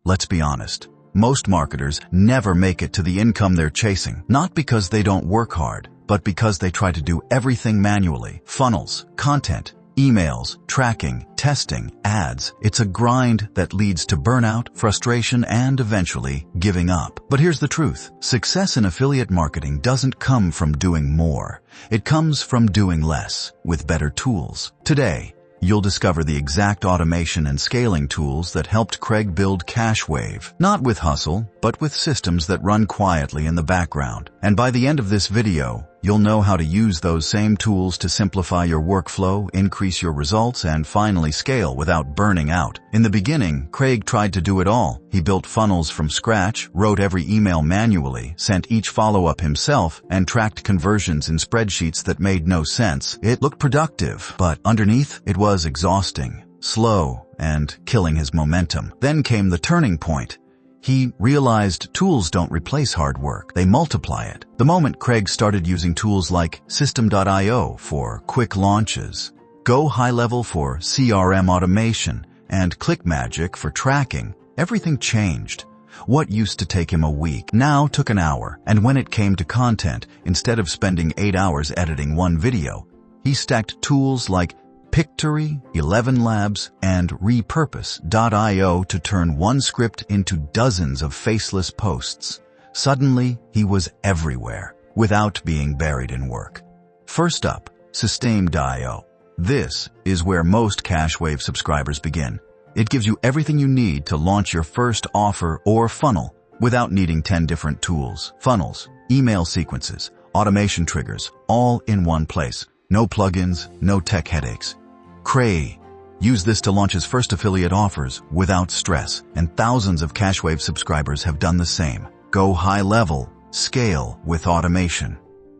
Let's be honest. Most marketers never make it to the income they're chasing, not because they don't work hard, but because they try to do everything manually. Funnels, content, emails, tracking, testing, ads. It's a grind that leads to burnout, frustration, and eventually giving up. But here's the truth. Success in affiliate marketing doesn't come from doing more. It comes from doing less with better tools. Today, you'll discover the exact automation and scaling tools that helped Craig build CashWave. Not with hustle, but with systems that run quietly in the background. And by the end of this video, you'll know how to use those same tools to simplify your workflow, increase your results, and finally scale without burning out. In the beginning, Craig tried to do it all. He built funnels from scratch, wrote every email manually, sent each follow-up himself, and tracked conversions in spreadsheets that made no sense. It looked productive, but underneath, it was exhausting, slow, and killing his momentum. Then came the turning point. He realized tools don't replace hard work, they multiply it. The moment Craig started using tools like System.io for quick launches, GoHighLevel for CRM automation, and ClickMagick for tracking, everything changed. What used to take him a week now took an hour, and when it came to content, instead of spending 8 hours editing one video, he stacked tools like Pictory, ElevenLabs, and repurpose.io to turn one script into dozens of faceless posts. Suddenly, he was everywhere, without being buried in work. First up, System.io. This is where most CashWave subscribers begin. It gives you everything you need to launch your first offer or funnel without needing 10 different tools. Funnels, email sequences, automation triggers, all in one place. No plugins, no tech headaches. Craig used this to launch his first affiliate offers without stress, and thousands of CashWave subscribers have done the same. GoHighLevel, scale with automation.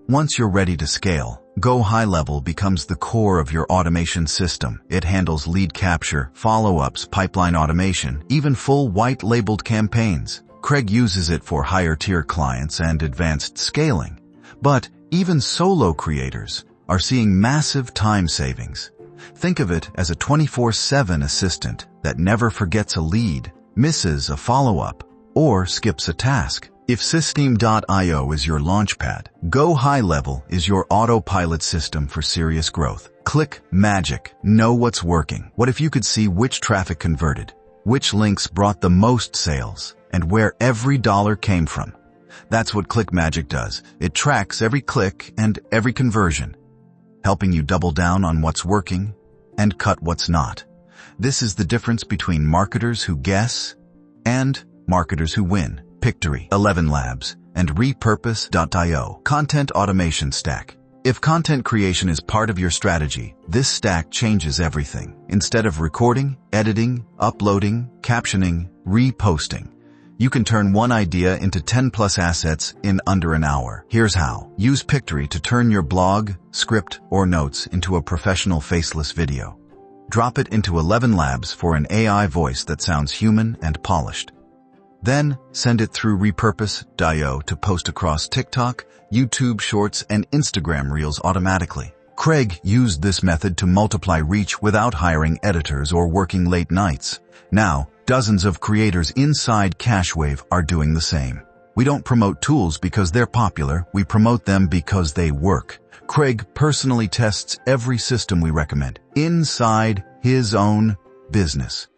Once you're ready to scale, GoHighLevel becomes the core of your automation system. It handles lead capture, follow-ups, pipeline automation, even full white-labeled campaigns. Craig uses it for higher-tier clients and advanced scaling. But even solo creators are seeing massive time savings. Think of it as a 24/7 assistant that never forgets a lead, misses a follow-up, or skips a task. If System.io is your launchpad, GoHighLevel is your autopilot system for serious growth. ClickMagick. Know what's working. What if you could see which traffic converted, which links brought the most sales, and where every dollar came from? That's what ClickMagick does. It tracks every click and every conversion, helping you double down on what's working and cut what's not. This is the difference between marketers who guess and marketers who win. Pictory, ElevenLabs, and repurpose.io. Content automation stack. If content creation is part of your strategy, this stack changes everything. Instead of recording, editing, uploading, captioning, reposting, you can turn one idea into 10+ assets in under an hour. Here's how. Use Pictory to turn your blog, script, or notes into a professional faceless video. Drop it into ElevenLabs for an AI voice that sounds human and polished. Then send it through repurpose.io to post across TikTok, YouTube Shorts, and Instagram Reels automatically. Craig used this method to multiply reach without hiring editors or working late nights. Now, dozens of creators inside CashWave are doing the same. We don't promote tools because they're popular, we promote them because they work. Craig personally tests every system we recommend inside his own business.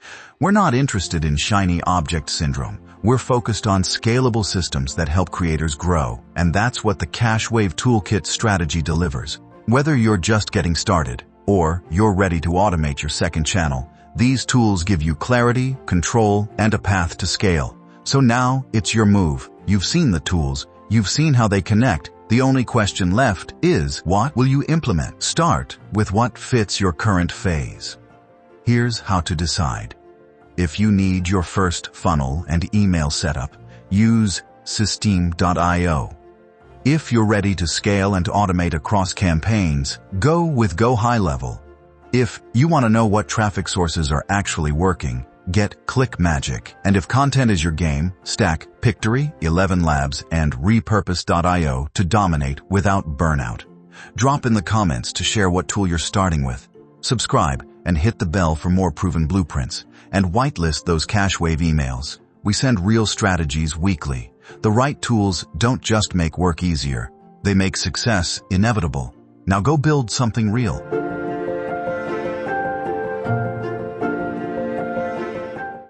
We're not interested in shiny object syndrome. We're focused on scalable systems that help creators grow, and that's what the CashWave Toolkit strategy delivers. Whether you're just getting started or you're ready to automate your second channel, these tools give you clarity, control, and a path to scale. So now it's your move. You've seen the tools. You've seen how they connect. The only question left is, what will you implement? Start with what fits your current phase. Here's how to decide. If you need your first funnel and email setup, use System.io. If you're ready to scale and automate across campaigns, go with GoHighLevel. If you want to know what traffic sources are actually working, get ClickMagick. And if content is your game, stack Pictory, ElevenLabs, and repurpose.io to dominate without burnout. Drop in the comments to share what tool you're starting with. Subscribe and hit the bell for more proven blueprints, and whitelist those CashWave emails. We send real strategies weekly. The right tools don't just make work easier. They make success inevitable. Now go build something real.